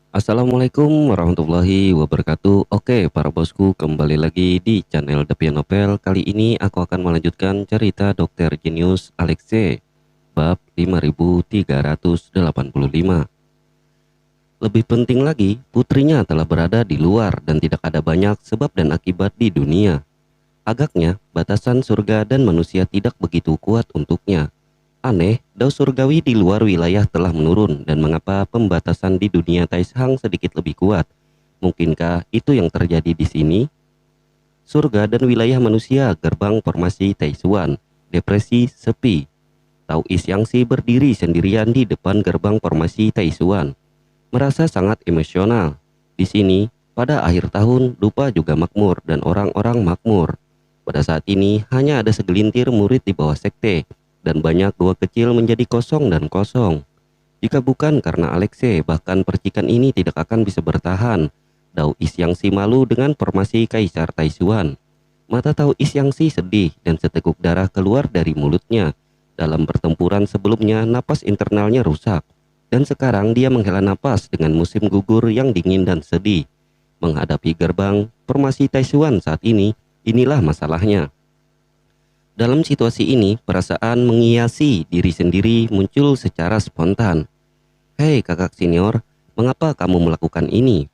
Assalamualaikum warahmatullahi wabarakatuh. Oke, para bosku, kembali lagi di channel Depian Novel. Kali ini aku akan melanjutkan cerita Dokter Jenius Alexei bab 5385. Lebih penting lagi, putrinya telah berada di luar dan tidak ada banyak sebab dan akibat di dunia. Agaknya, batasan surga dan manusia tidak begitu kuat untuknya. Aneh, dao surgawi di luar wilayah telah menurun dan mengapa pembatasan di dunia Taishang sedikit lebih kuat? Mungkinkah itu yang terjadi di sini? Surga dan wilayah manusia gerbang formasi Taishuan, depresi sepi. Tao Isyangsi berdiri sendirian di depan gerbang formasi Taishuan, merasa sangat emosional. Di sini, pada akhir tahun, dupa juga makmur dan orang-orang makmur. Pada saat ini, hanya ada segelintir murid di bawah sekte, dan banyak gua kecil menjadi kosong dan kosong. Jika bukan karena Alexei, bahkan percikan ini tidak akan bisa bertahan. Dao Isyangsi malu dengan formasi Kaisar Taishuan. Mata Tao Isyangsi sedih dan seteguk darah keluar dari mulutnya. Dalam pertempuran sebelumnya, napas internalnya rusak. Dan sekarang dia menghela napas dengan musim gugur yang dingin dan sedih. Menghadapi gerbang formasi Taishuan saat ini, inilah masalahnya. Dalam situasi ini, perasaan menghiasi diri sendiri muncul secara spontan. Hei kakak senior, mengapa kamu melakukan ini?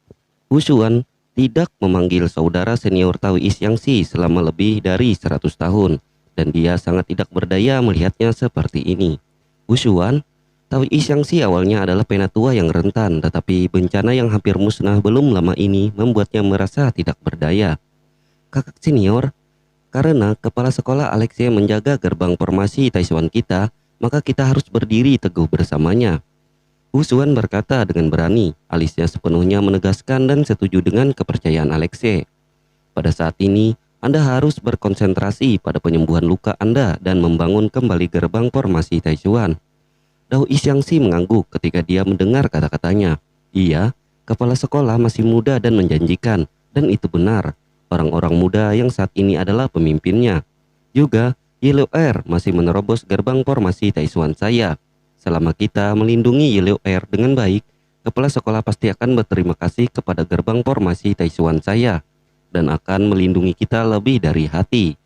Wushuan tidak memanggil saudara senior Tao Isyangsi selama lebih dari 100 tahun, dan dia sangat tidak berdaya melihatnya seperti ini. Wushuan, Tao Isyangsi awalnya adalah penatua yang rentan, tetapi bencana yang hampir musnah belum lama ini membuatnya merasa tidak berdaya. Kakak senior, karena kepala sekolah Alexia menjaga gerbang formasi Taishuan kita, maka kita harus berdiri teguh bersamanya. Wushuan berkata dengan berani, alisnya sepenuhnya menegaskan dan setuju dengan kepercayaan Alexei. Pada saat ini, Anda harus berkonsentrasi pada penyembuhan luka Anda dan membangun kembali gerbang formasi Taishuan. Dao Isyangsi mengangguk ketika dia mendengar kata-katanya. Iya, kepala sekolah masih muda dan menjanjikan, dan itu benar. Orang-orang muda yang saat ini adalah pemimpinnya. Juga, Yellow Air masih menerobos gerbang formasi Taishuan saya. Selama kita melindungi Yellow Air dengan baik, kepala sekolah pasti akan berterima kasih kepada gerbang formasi Taishuan saya dan akan melindungi kita lebih dari hati.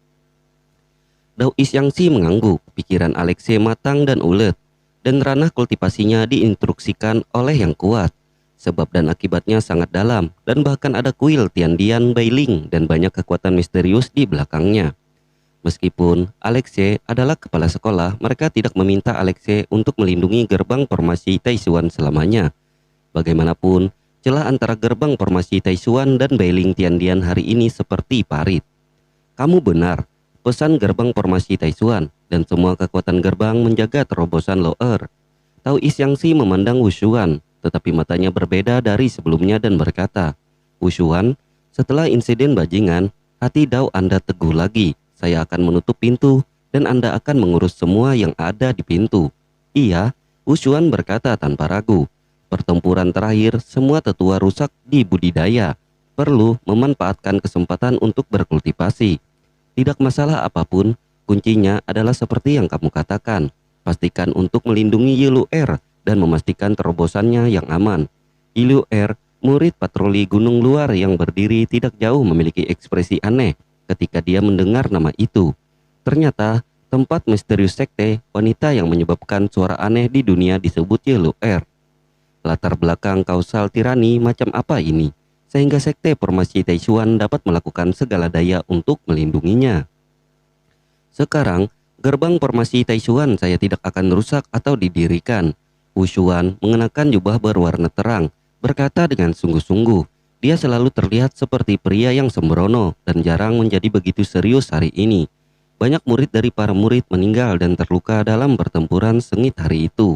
Dao Isyangsi mengangguk, pikiran Alexei matang dan ulet, dan ranah kultivasinya diinstruksikan oleh yang kuat. Sebab dan akibatnya sangat dalam, dan bahkan ada kuil Tiandian Bailing dan banyak kekuatan misterius di belakangnya. Meskipun Alexei adalah kepala sekolah, mereka tidak meminta Alexei untuk melindungi gerbang formasi Taishuan selamanya. Bagaimanapun, celah antara gerbang formasi Taishuan dan Bailing Tiandian hari ini seperti parit. Kamu benar, pesan gerbang formasi Taishuan dan semua kekuatan gerbang menjaga terobosan Loer. Tao Isyangsi memandang Wushuan, tetapi matanya berbeda dari sebelumnya dan berkata, Wushuan, setelah insiden bajingan, hati Dao Anda teguh lagi. Saya akan menutup pintu dan Anda akan mengurus semua yang ada di pintu. Iya, Wushuan berkata tanpa ragu. Pertempuran terakhir, semua tetua rusak di budidaya. Perlu memanfaatkan kesempatan untuk berkultivasi. Tidak masalah apapun, kuncinya adalah seperti yang kamu katakan. Pastikan untuk melindungi Yellow Air dan memastikan terobosannya yang aman. Yellow Air, murid patroli gunung luar yang berdiri tidak jauh memiliki ekspresi aneh ketika dia mendengar nama itu. Ternyata, tempat misterius sekte, wanita yang menyebabkan suara aneh di dunia disebut Yellow Air. Latar belakang kausal tirani macam apa ini? Sehingga sekte formasi Taishuan dapat melakukan segala daya untuk melindunginya. Sekarang, gerbang formasi Taishuan saya tidak akan rusak atau didirikan. Wushuan mengenakan jubah berwarna terang, berkata dengan sungguh-sungguh. Dia selalu terlihat seperti pria yang sembrono dan jarang menjadi begitu serius hari ini. Banyak murid dari para murid meninggal dan terluka dalam pertempuran sengit hari itu.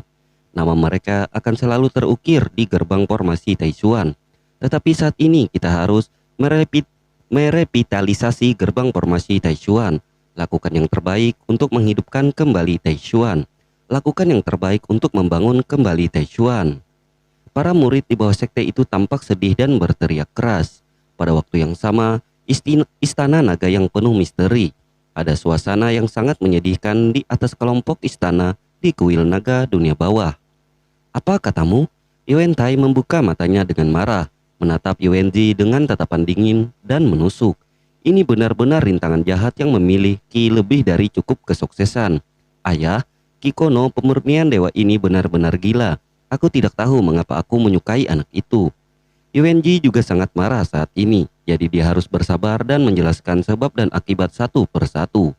Nama mereka akan selalu terukir di gerbang formasi Taishuan. Tetapi saat ini kita harus merevitalisasi gerbang formasi Taishuan. Lakukan yang terbaik untuk menghidupkan kembali Taishuan. Lakukan yang terbaik untuk membangun kembali Taishuan. Para murid di bawah sekte itu tampak sedih dan berteriak keras. Pada waktu yang sama, istana naga yang penuh misteri. Ada suasana yang sangat menyedihkan di atas kelompok istana di kuil naga dunia bawah. Apa katamu? Yuan Tai membuka matanya dengan marah, menatap Yuan Ji dengan tatapan dingin dan menusuk. Ini benar-benar rintangan jahat yang memiliki lebih dari cukup kesuksesan. Ayah, Kikono pemurnian dewa ini benar-benar gila. Aku tidak tahu mengapa aku menyukai anak itu. Yuan Ji juga sangat marah saat ini, jadi dia harus bersabar dan menjelaskan sebab dan akibat satu persatu.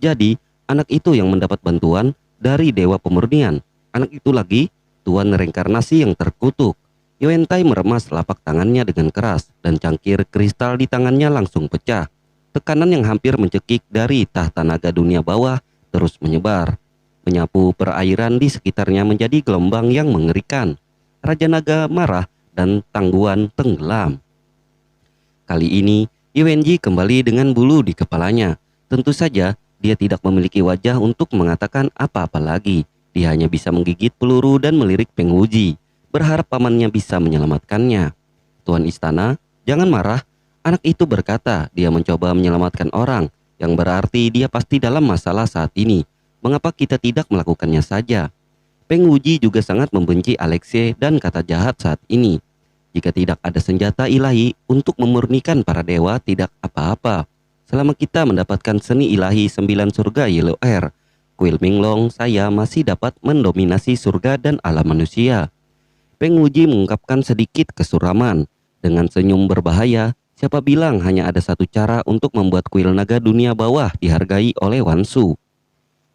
Jadi, anak itu yang mendapat bantuan dari dewa pemurnian. Anak itu lagi tuan reinkarnasi yang terkutuk. Yuan Tai meremas telapak tangannya dengan keras dan cangkir kristal di tangannya langsung pecah. Tekanan yang hampir mencekik dari tahta naga dunia bawah terus menyebar, menyapu perairan di sekitarnya menjadi gelombang yang mengerikan. Raja Naga marah dan tangguhan tenggelam. Kali ini, Yuanji kembali dengan bulu di kepalanya. Tentu saja, dia tidak memiliki wajah untuk mengatakan apa-apa lagi. Dia hanya bisa menggigit peluru dan melirik Peng Wuji, berharap pamannya bisa menyelamatkannya. Tuan istana, jangan marah. Anak itu berkata dia mencoba menyelamatkan orang, yang berarti dia pasti dalam masalah saat ini. Mengapa kita tidak melakukannya saja? Peng Wuji juga sangat membenci Alexei dan kata jahat saat ini. Jika tidak ada senjata ilahi untuk memurnikan para dewa, tidak apa-apa. Selama kita mendapatkan seni ilahi 9 surga Yellow Air, kuil Minglong saya masih dapat mendominasi surga dan alam manusia. Peng Wuji mengungkapkan sedikit kesuraman. Dengan senyum berbahaya, siapa bilang hanya ada satu cara untuk membuat kuil naga dunia bawah dihargai oleh Wansu.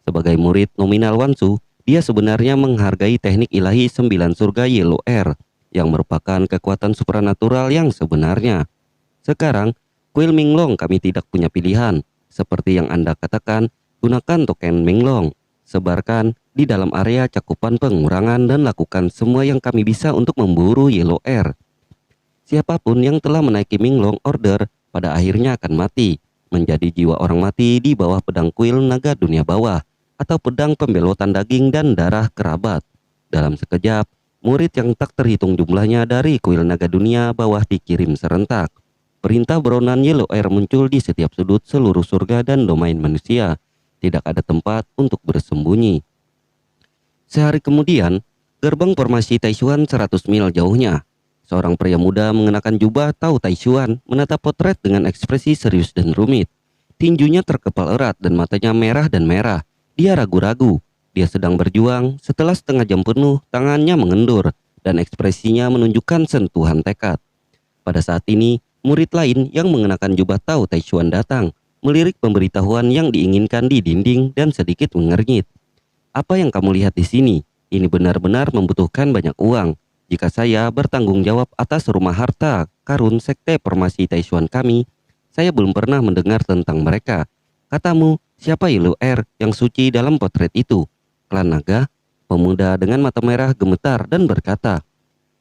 Sebagai murid nominal Wansu, dia sebenarnya menghargai teknik ilahi 9 surga Yellow Air, yang merupakan kekuatan supranatural yang sebenarnya. Sekarang, kuil Minglong kami tidak punya pilihan. Seperti yang Anda katakan, gunakan token Minglong. Sebarkan di dalam area cakupan pengurangan dan lakukan semua yang kami bisa untuk memburu Yellow Air. Siapapun yang telah menaiki Minglong Order pada akhirnya akan mati, menjadi jiwa orang mati di bawah pedang kuil naga dunia bawah, atau pedang pembelotan daging dan darah kerabat. Dalam sekejap, murid yang tak terhitung jumlahnya dari kuil naga dunia bawah dikirim serentak. Perintah beronan Yellow Air muncul di setiap sudut seluruh surga dan domain manusia. Tidak ada tempat untuk bersembunyi. Sehari kemudian, gerbang formasi Taishuan 100 mil jauhnya. Seorang pria muda mengenakan jubah Tao Taishuan menatap potret dengan ekspresi serius dan rumit. Tinjunya terkepal erat dan matanya merah dan merah. Dia ragu-ragu. Dia sedang berjuang. Setelah setengah jam penuh, tangannya mengendur dan ekspresinya menunjukkan sentuhan tekad. Pada saat ini, murid lain yang mengenakan jubah Tao Taishuan datang, melirik pemberitahuan yang diinginkan di dinding dan sedikit mengernyit. Apa yang kamu lihat di sini? Ini benar-benar membutuhkan banyak uang. Jika saya bertanggung jawab atas rumah harta karun sekte formasi Taishuan kami, saya belum pernah mendengar tentang mereka. Katamu, siapa Yellow Air yang suci dalam potret itu? Klan Naga? Pemuda dengan mata merah gemetar dan berkata,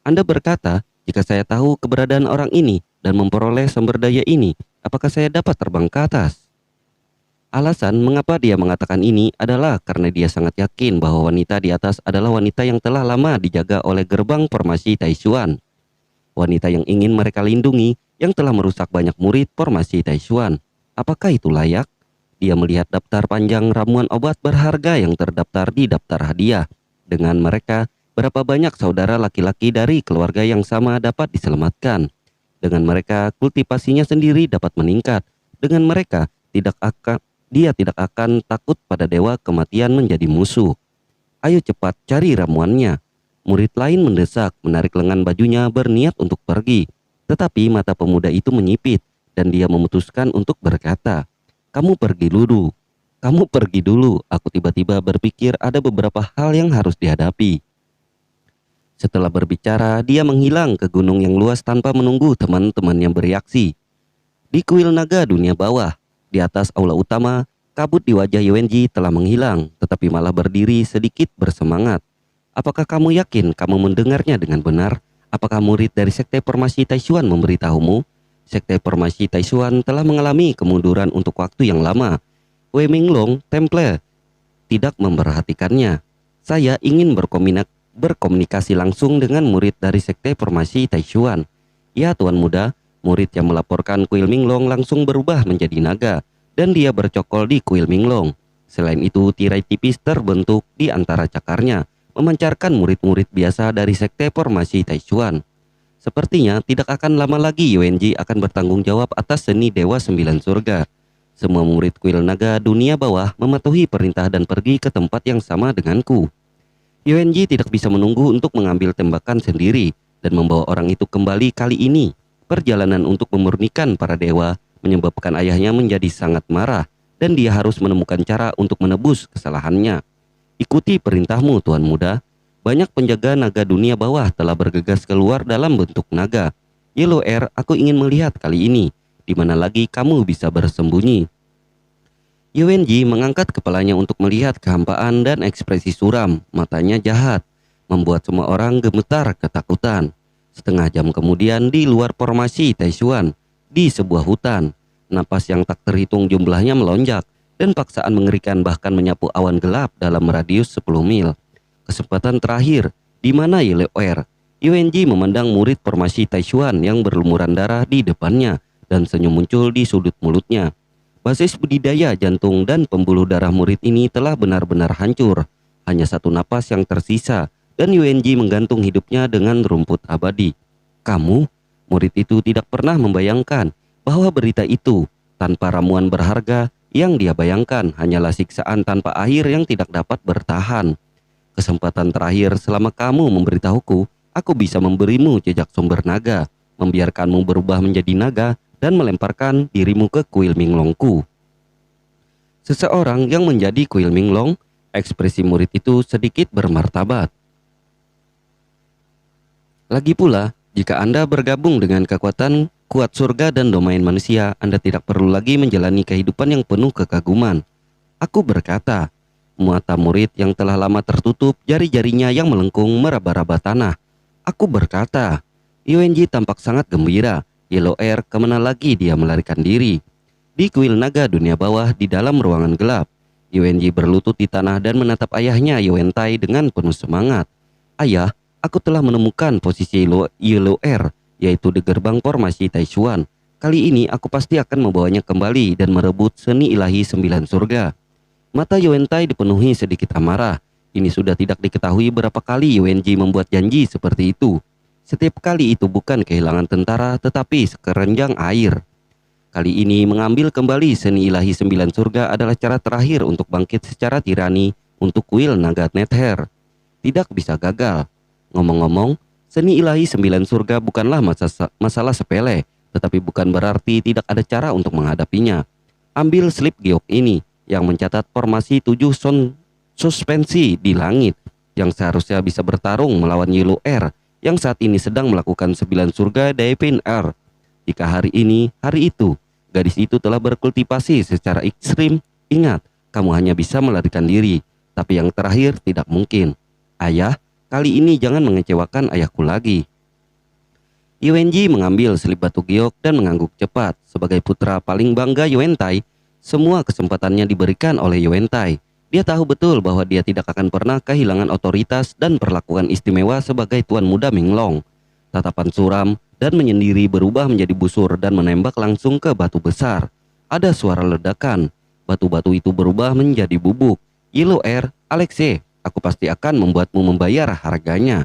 Anda berkata, jika saya tahu keberadaan orang ini dan memperoleh sumber daya ini, apakah saya dapat terbang ke atas? Alasan mengapa dia mengatakan ini adalah karena dia sangat yakin bahwa wanita di atas adalah wanita yang telah lama dijaga oleh gerbang formasi Taishuan. Wanita yang ingin mereka lindungi, yang telah merusak banyak murid formasi Taishuan. Apakah itu layak? Dia melihat daftar panjang ramuan obat berharga yang terdaftar di daftar hadiah. Dengan mereka, berapa banyak saudara laki-laki dari keluarga yang sama dapat diselamatkan. Dengan mereka, kultivasinya sendiri dapat meningkat. Dengan mereka, dia tidak akan takut pada dewa kematian menjadi musuh. Ayo cepat cari ramuannya. Murid lain mendesak, menarik lengan bajunya berniat untuk pergi. Tetapi mata pemuda itu menyipit dan dia memutuskan untuk berkata, Kamu pergi dulu. Kamu pergi dulu. Aku tiba-tiba berpikir ada beberapa hal yang harus dihadapi. Setelah berbicara, dia menghilang ke gunung yang luas tanpa menunggu teman-temannya bereaksi. Di kuil naga dunia bawah, di atas aula utama, kabut di wajah Yuanji telah menghilang, tetapi malah berdiri sedikit bersemangat. Apakah kamu yakin kamu mendengarnya dengan benar? Apakah murid dari Sekte Formasi Taishuan memberitahumu? Sekte Formasi Taishuan telah mengalami kemunduran untuk waktu yang lama. Wei Minglong Temple tidak memperhatikannya. Saya ingin berkomunikasi langsung dengan murid dari Sekte Formasi Taishuan. Ya Tuan Muda, murid yang melaporkan kuil Minglong langsung berubah menjadi naga, dan dia bercokol di kuil Minglong. Selain itu, tirai tipis terbentuk di antara cakarnya, memancarkan murid-murid biasa dari sekte formasi Taichuan. Sepertinya tidak akan lama lagi Yuanji akan bertanggung jawab atas seni Dewa Sembilan Surga. Semua murid kuil naga dunia bawah mematuhi perintah dan pergi ke tempat yang sama denganku. Yuanji tidak bisa menunggu untuk mengambil tembakan sendiri dan membawa orang itu kembali. Kali ini perjalanan untuk memurnikan para dewa menyebabkan ayahnya menjadi sangat marah dan dia harus menemukan cara untuk menebus kesalahannya. Ikuti perintahmu, Tuan Muda. Banyak penjaga naga dunia bawah telah bergegas keluar dalam bentuk naga. Yellow Air, aku ingin melihat kali ini di mana lagi kamu bisa bersembunyi. Yuanji mengangkat kepalanya untuk melihat kehampaan dan ekspresi suram. Matanya jahat, membuat semua orang gemetar ketakutan. Setengah jam kemudian di luar formasi Taichuan, di sebuah hutan, napas yang tak terhitung jumlahnya melonjak dan paksaan mengerikan bahkan menyapu awan gelap dalam radius 10 mil. Kesempatan terakhir, di mana Yellow Air? Yuanji memandang murid formasi Taichuan yang berlumuran darah di depannya dan senyum muncul di sudut mulutnya. Basis budidaya jantung dan pembuluh darah murid ini telah benar-benar hancur. Hanya satu napas yang tersisa dan Yuanji menggantung hidupnya dengan rumput abadi. Kamu? Murid itu tidak pernah membayangkan bahwa berita itu tanpa ramuan berharga yang dia bayangkan hanyalah siksaan tanpa akhir yang tidak dapat bertahan. Kesempatan terakhir selama kamu memberitahuku, aku bisa memberimu jejak sumber naga, membiarkanmu berubah menjadi naga, dan melemparkan dirimu ke kuil Minglongku. Seseorang yang menjadi kuil Minglong, ekspresi murid itu sedikit bermartabat. Lagi pula, jika Anda bergabung dengan kekuatan kuat surga dan domain manusia, Anda tidak perlu lagi menjalani kehidupan yang penuh kekaguman. Aku berkata, mata murid yang telah lama tertutup, jari-jarinya yang melengkung meraba-raba tanah. Aku berkata, Yuanji tampak sangat gembira. Yellow Air, kemana lagi dia melarikan diri? Di kuil naga dunia bawah di dalam ruangan gelap, Yuanji berlutut di tanah dan menatap ayahnya Yuantai dengan penuh semangat. Ayah, aku telah menemukan posisi Yellow Air, yaitu di gerbang formasi Taichuan. Kali ini aku pasti akan membawanya kembali dan merebut seni ilahi 9 surga. Mata Yuantai dipenuhi sedikit amarah. Ini sudah tidak diketahui berapa kali Yuanji membuat janji seperti itu. Setiap kali itu bukan kehilangan tentara tetapi sekeranjang air. Kali ini mengambil kembali seni ilahi 9 surga adalah cara terakhir untuk bangkit secara tirani untuk kuil naga Nether. Tidak bisa gagal. Ngomong-ngomong, seni ilahi 9 surga bukanlah masalah sepele, tetapi bukan berarti tidak ada cara untuk menghadapinya. Ambil slip giok ini yang mencatat formasi 7 suspensi di langit yang seharusnya bisa bertarung melawan Yellow Air yang saat ini sedang melakukan 9 surga Daipin Air. Jika hari ini, hari itu, gadis itu telah berkultivasi secara ekstrim, ingat, kamu hanya bisa melarikan diri, tapi yang terakhir tidak mungkin. Ayah, kali ini jangan mengecewakan ayahku lagi. Yuanji mengambil selip batu giok dan mengangguk cepat. Sebagai putra paling bangga Yuantai, semua kesempatannya diberikan oleh Yuantai. Dia tahu betul bahwa dia tidak akan pernah kehilangan otoritas dan perlakuan istimewa sebagai Tuan Muda Minglong. Tatapan suram dan menyendiri berubah menjadi busur dan menembak langsung ke batu besar. Ada suara ledakan. Batu-batu itu berubah menjadi bubuk. Yellow Air, Alexei, aku pasti akan membuatmu membayar harganya.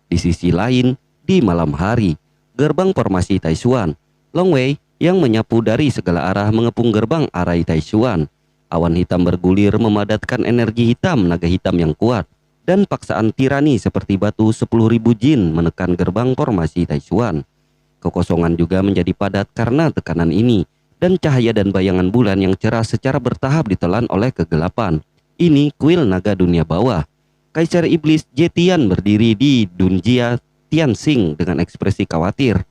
Di sisi lain, di malam hari, gerbang formasi Taichuan, Long Wei yang menyapu dari segala arah mengepung gerbang arai Taichuan. Awan hitam bergulir memadatkan energi hitam naga hitam yang kuat, dan paksaan tirani seperti batu 10.000 jin menekan gerbang formasi Taichuan. Kekosongan juga menjadi padat karena tekanan ini, dan cahaya dan bayangan bulan yang cerah secara bertahap ditelan oleh kegelapan. Ini kuil naga dunia bawah. Kaisar Iblis Jetian berdiri di Dunjia Tianxing dengan ekspresi khawatir.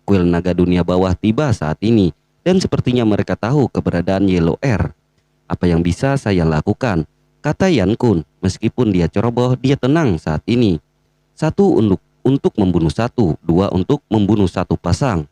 Kuil naga dunia bawah tiba saat ini, dan sepertinya mereka tahu keberadaan Yellow Air. Apa yang bisa saya lakukan? Kata Yan Kun, meskipun dia ceroboh, dia tenang saat ini. 1 untuk membunuh 1, 2 untuk membunuh 1 pasang.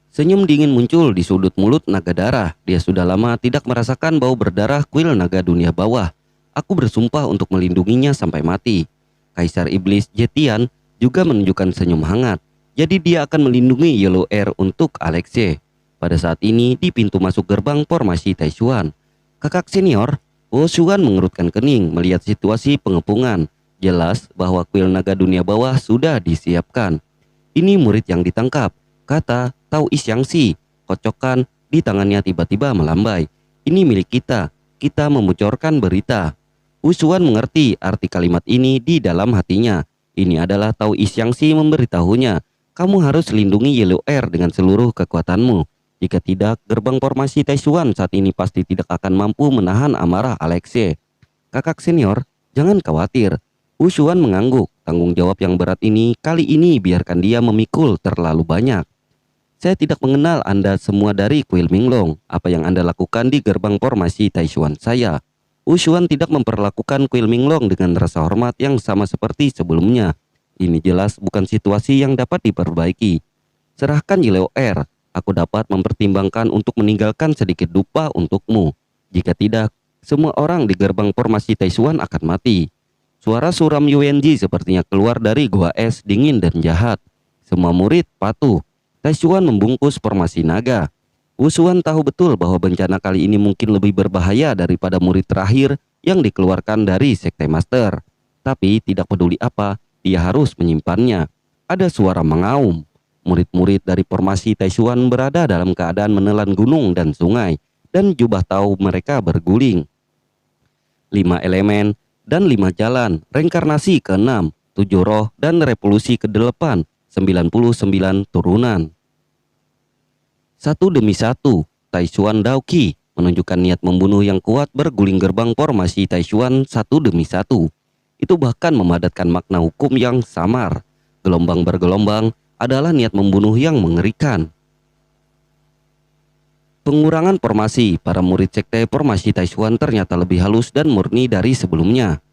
Senyum dingin muncul di sudut mulut naga darah. Dia sudah lama tidak merasakan bau berdarah kuil naga dunia bawah. Aku bersumpah untuk melindunginya sampai mati. Kaisar Iblis Jetian juga menunjukkan senyum hangat. Jadi dia akan melindungi Yellow Air untuk Alexei. Pada saat ini di pintu masuk gerbang formasi Taichuan, kakak senior, Wosuan mengerutkan kening melihat situasi pengepungan. Jelas bahwa kuil naga dunia bawah sudah disiapkan. Ini murid yang ditangkap, kata Tao Isyangsi. Kocokan di tangannya tiba-tiba melambai. Ini milik kita, kita membocorkan berita. Wosuan mengerti arti kalimat ini di dalam hatinya. Ini adalah Tao Isyangsi memberitahunya, kamu harus lindungi Yellow Air dengan seluruh kekuatanmu. Jika tidak, gerbang formasi Taishuan saat ini pasti tidak akan mampu menahan amarah Alexei. Kakak senior, jangan khawatir. Wosuan mengangguk. Tanggung jawab yang berat ini kali ini biarkan dia memikul terlalu banyak. Saya tidak mengenal Anda semua dari kuil Minglong. Apa yang Anda lakukan di gerbang formasi Taishuan saya? Wosuan tidak memperlakukan kuil Minglong dengan rasa hormat yang sama seperti sebelumnya. Ini jelas bukan situasi yang dapat diperbaiki. Serahkan Yellow Air. Aku dapat mempertimbangkan untuk meninggalkan sedikit dupa untukmu. Jika tidak, semua orang di gerbang formasi Taishuan akan mati. Suara suram Yuanji sepertinya keluar dari gua es dingin dan jahat. Semua murid patuh. Taishuan membungkus formasi naga. Wosuan tahu betul bahwa bencana kali ini mungkin lebih berbahaya daripada murid terakhir yang dikeluarkan dari Sekte Master. Tapi tidak peduli apa, dia harus menyimpannya. Ada suara mengaum. Murid-murid dari formasi Taishuan berada dalam keadaan menelan gunung dan sungai, dan jubah tahu mereka berguling. 5 elemen dan 5 jalan, reinkarnasi ke-6, 7 roh dan revolusi ke-8, 99 turunan. Satu demi satu, Taishuan Daoqi menunjukkan niat membunuh yang kuat berguling gerbang formasi Taishuan satu demi satu. Itu bahkan memadatkan makna hukum yang samar. Gelombang bergelombang adalah niat membunuh yang mengerikan. Pengurangan formasi para murid sekte formasi Taishuan ternyata lebih halus dan murni dari sebelumnya.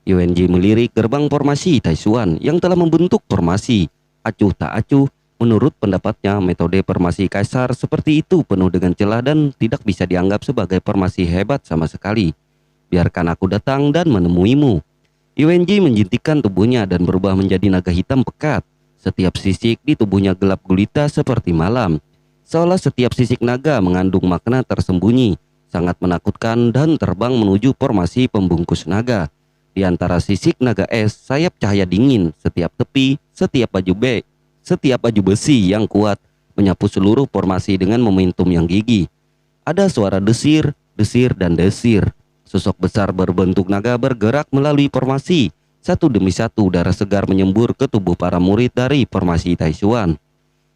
Yuanji melirik gerbang formasi Taishuan yang telah membentuk formasi. Acuh tak acuh, menurut pendapatnya metode formasi kaisar seperti itu penuh dengan celah dan tidak bisa dianggap sebagai formasi hebat sama sekali. Biarkan aku datang dan menemuimu. Yuanji menjintikkan tubuhnya dan berubah menjadi naga hitam pekat. Setiap sisik di tubuhnya gelap gulita seperti malam. Seolah setiap sisik naga mengandung makna tersembunyi, sangat menakutkan dan terbang menuju formasi pembungkus naga. Di antara sisik naga es, sayap cahaya dingin, setiap tepi, setiap baju besi yang kuat menyapu seluruh formasi dengan momentum yang gigih. Ada suara desir, desir, dan desir. Sosok besar berbentuk naga bergerak melalui formasi. Satu demi satu darah segar menyembur ke tubuh para murid dari formasi Taishuan.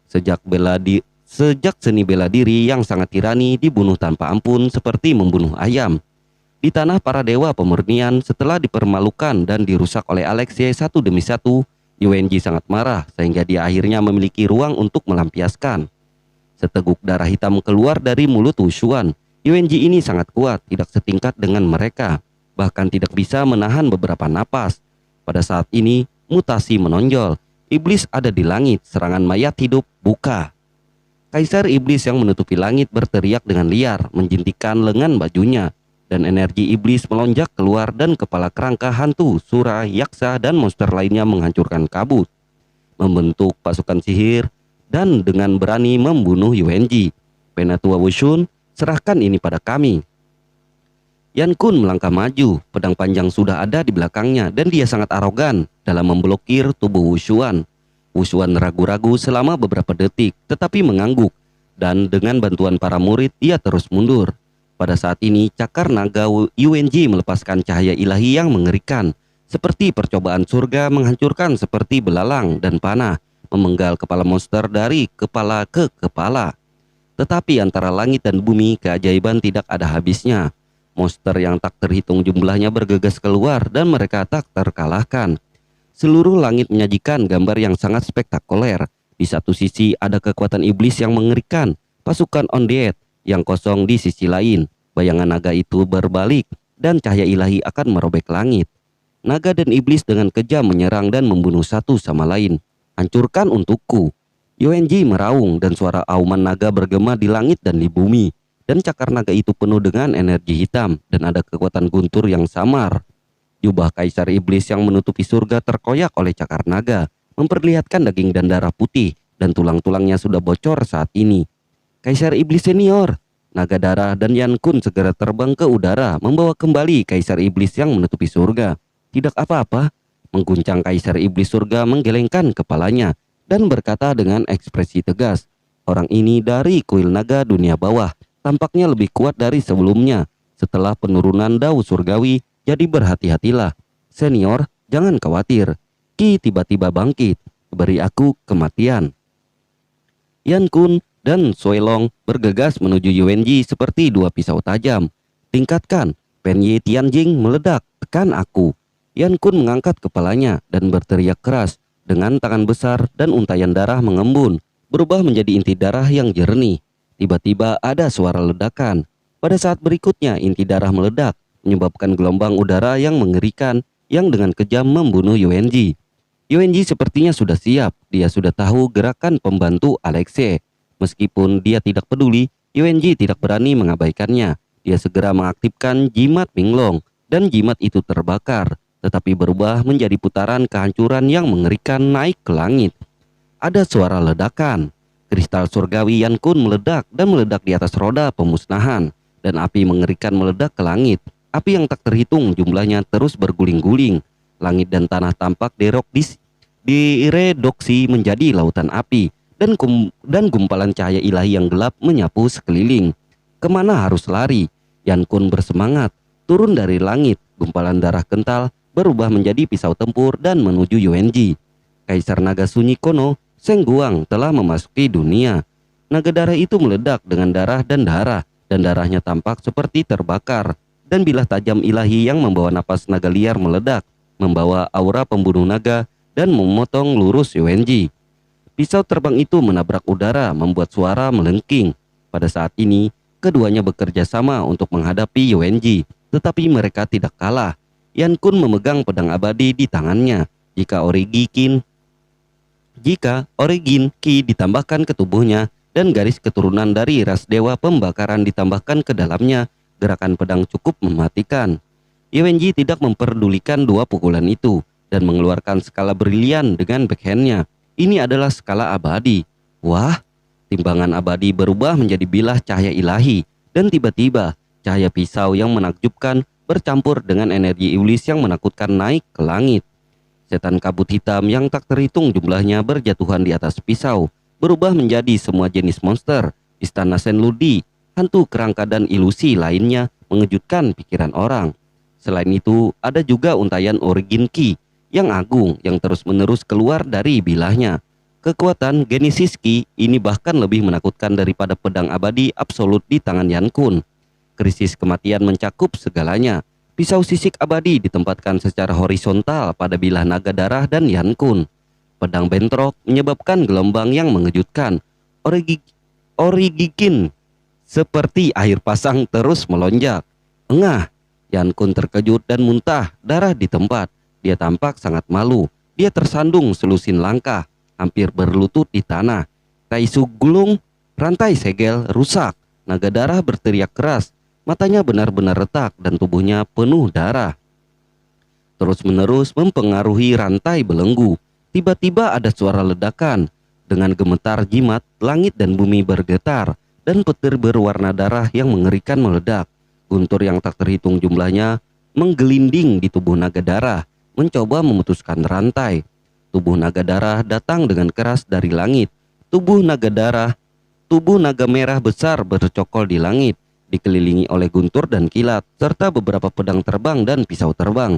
Sejak seni bela diri yang sangat tirani dibunuh tanpa ampun seperti membunuh ayam. Di tanah para dewa pemurnian setelah dipermalukan dan dirusak oleh Alexei satu demi satu, Yuanji sangat marah sehingga dia akhirnya memiliki ruang untuk melampiaskan. Seteguk darah hitam keluar dari mulut Wosuan. Yuanji ini sangat kuat, tidak setingkat dengan mereka, bahkan tidak bisa menahan beberapa napas. Pada saat ini, mutasi menonjol. Iblis ada di langit, serangan mayat hidup buka. Kaisar iblis yang menutupi langit berteriak dengan liar, menjintikkan lengan bajunya, dan energi iblis melonjak keluar dan kepala kerangka hantu, sura, yaksa, dan monster lainnya menghancurkan kabut, membentuk pasukan sihir, dan dengan berani membunuh Yuanji. Penatua Wushun, serahkan ini pada kami. Yan Kun melangkah maju, pedang panjang sudah ada di belakangnya dan dia sangat arogan dalam memblokir tubuh Wosuan. Wosuan ragu-ragu selama beberapa detik tetapi mengangguk, dan dengan bantuan para murid dia terus mundur. Pada saat ini cakar naga Yuanji melepaskan cahaya ilahi yang mengerikan, seperti percobaan surga menghancurkan seperti belalang dan panah, memenggal kepala monster dari kepala ke kepala. Tetapi antara langit dan bumi keajaiban tidak ada habisnya. Monster yang tak terhitung jumlahnya bergegas keluar dan mereka tak terkalahkan. Seluruh langit menyajikan gambar yang sangat spektakuler. Di satu sisi ada kekuatan iblis yang mengerikan, pasukan Undead yang kosong di sisi lain. Bayangan naga itu berbalik dan cahaya ilahi akan merobek langit. Naga dan iblis dengan kejam menyerang dan membunuh satu sama lain. Hancurkan untukku. Yuanji meraung dan suara auman naga bergema di langit dan di bumi. Dan cakar naga itu penuh dengan energi hitam dan ada kekuatan guntur yang samar. Jubah kaisar iblis yang menutupi surga terkoyak oleh cakar naga, memperlihatkan daging dan darah putih dan tulang-tulangnya sudah bocor saat ini. Kaisar iblis senior, Naga darah dan Yan Kun segera terbang ke udara, membawa kembali Kaisar Iblis yang menutupi surga. Tidak apa-apa, mengguncang Kaisar Iblis surga menggelengkan kepalanya dan berkata dengan ekspresi tegas, orang ini dari kuil naga dunia bawah, tampaknya lebih kuat dari sebelumnya. Setelah penurunan Dao surgawi, jadi berhati-hatilah. Senior, jangan khawatir. Ki tiba-tiba bangkit, beri aku kematian. Yan Kun dan Suelong bergegas menuju Yuanji seperti dua pisau tajam. Tingkatkan, Penye Tianjing meledak, tekan aku. Yan Kun mengangkat kepalanya dan berteriak keras. Dengan tangan besar dan untayan darah mengembun, berubah menjadi inti darah yang jernih. Tiba-tiba ada suara ledakan. Pada saat berikutnya inti darah meledak, menyebabkan gelombang udara yang mengerikan yang dengan kejam membunuh Yuanji. Yuanji sepertinya sudah siap, dia sudah tahu gerakan pembantu Alexei. Meskipun dia tidak peduli, Yuanji tidak berani mengabaikannya. Dia segera mengaktifkan jimat Minglong dan jimat itu terbakar, tetapi berubah menjadi putaran kehancuran yang mengerikan naik ke langit. Ada suara ledakan. Kristal surgawi Yan Kun meledak dan meledak di atas roda pemusnahan, dan api mengerikan meledak ke langit. Api yang tak terhitung jumlahnya terus berguling-guling. Langit dan tanah tampak direduksi menjadi lautan api, dan gumpalan cahaya ilahi yang gelap menyapu sekeliling. Kemana harus lari? Yan Kun bersemangat, turun dari langit. Gumpalan darah kental berubah menjadi pisau tempur dan menuju Yuanji. Kaisar Naga Sunyi Kono, Seng Guang, telah memasuki dunia. Naga darah itu meledak dengan darah, dan darahnya tampak seperti terbakar. Dan bilah tajam ilahi yang membawa napas naga liar meledak, membawa aura pembunuh naga dan memotong lurus Yuanji. Pisau terbang itu menabrak udara, membuat suara melengking. Pada saat ini, keduanya bekerja sama untuk menghadapi Yuanji, tetapi mereka tidak kalah. Yan Kun memegang pedang abadi di tangannya. Jika Origin Ki ditambahkan ke tubuhnya dan garis keturunan dari ras dewa pembakaran ditambahkan ke dalamnya, gerakan pedang cukup mematikan. Yuanji tidak memperdulikan dua pukulan itu dan mengeluarkan skala brilian dengan backhandnya. Ini adalah skala abadi. Wah, timbangan abadi berubah menjadi bilah cahaya ilahi, dan tiba-tiba cahaya pisau yang menakjubkan bercampur dengan energi iblis yang menakutkan naik ke langit. Setan kabut hitam yang tak terhitung jumlahnya berjatuhan di atas pisau, berubah menjadi semua jenis monster, istana Senludi, hantu kerangka dan ilusi lainnya mengejutkan pikiran orang. Selain itu, ada juga untayan Origin Ki yang agung yang terus-menerus keluar dari bilahnya. Kekuatan Genesis Ki ini bahkan lebih menakutkan daripada pedang abadi absolut di tangan Yan Kun. Krisis kematian mencakup segalanya. Pisau sisik abadi ditempatkan secara horizontal pada bilah naga darah dan Yan Kun. Pedang bentrok menyebabkan gelombang yang mengejutkan. Origin seperti air pasang terus melonjak. Engah, Yan Kun terkejut dan muntah darah di tempat. Dia tampak sangat malu. Dia tersandung selusin langkah, hampir berlutut di tanah. Taisu gulung, rantai segel rusak. Naga darah berteriak keras. Matanya benar-benar retak dan tubuhnya penuh darah. Terus-menerus mempengaruhi rantai belenggu. Tiba-tiba ada suara ledakan. Dengan gemetar jimat, langit dan bumi bergetar, dan petir berwarna darah yang mengerikan meledak. Guntur yang tak terhitung jumlahnya menggelinding di tubuh naga darah, mencoba memutuskan rantai. Tubuh naga darah datang dengan keras dari langit. Tubuh naga merah besar bercokol di langit, dikelilingi oleh guntur dan kilat, serta beberapa pedang terbang dan pisau terbang.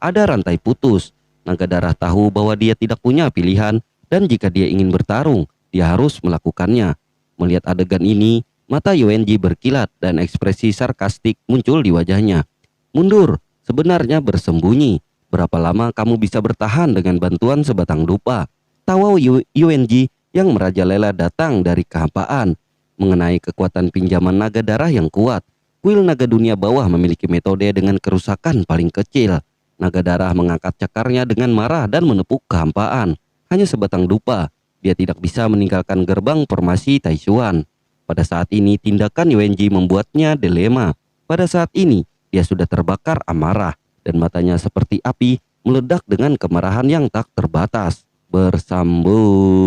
Ada rantai putus. Naga darah tahu bahwa dia tidak punya pilihan, dan jika dia ingin bertarung, dia harus melakukannya. Melihat adegan ini, mata Yuanji berkilat dan ekspresi sarkastik muncul di wajahnya. Mundur, sebenarnya bersembunyi. Berapa lama kamu bisa bertahan dengan bantuan sebatang dupa? Tawa Yuanji yang merajalela datang dari kehampaan. Mengenai kekuatan pinjaman naga darah yang kuat, kuil naga dunia bawah memiliki metode dengan kerusakan paling kecil. Naga darah mengangkat cakarnya dengan marah dan menepuk kehampaan. Hanya sebatang dupa, dia tidak bisa meninggalkan gerbang formasi Taishuan. Pada saat ini tindakan Yuanji membuatnya dilema. Pada saat ini dia sudah terbakar amarah, dan matanya seperti api meledak dengan kemarahan yang tak terbatas. Bersambung.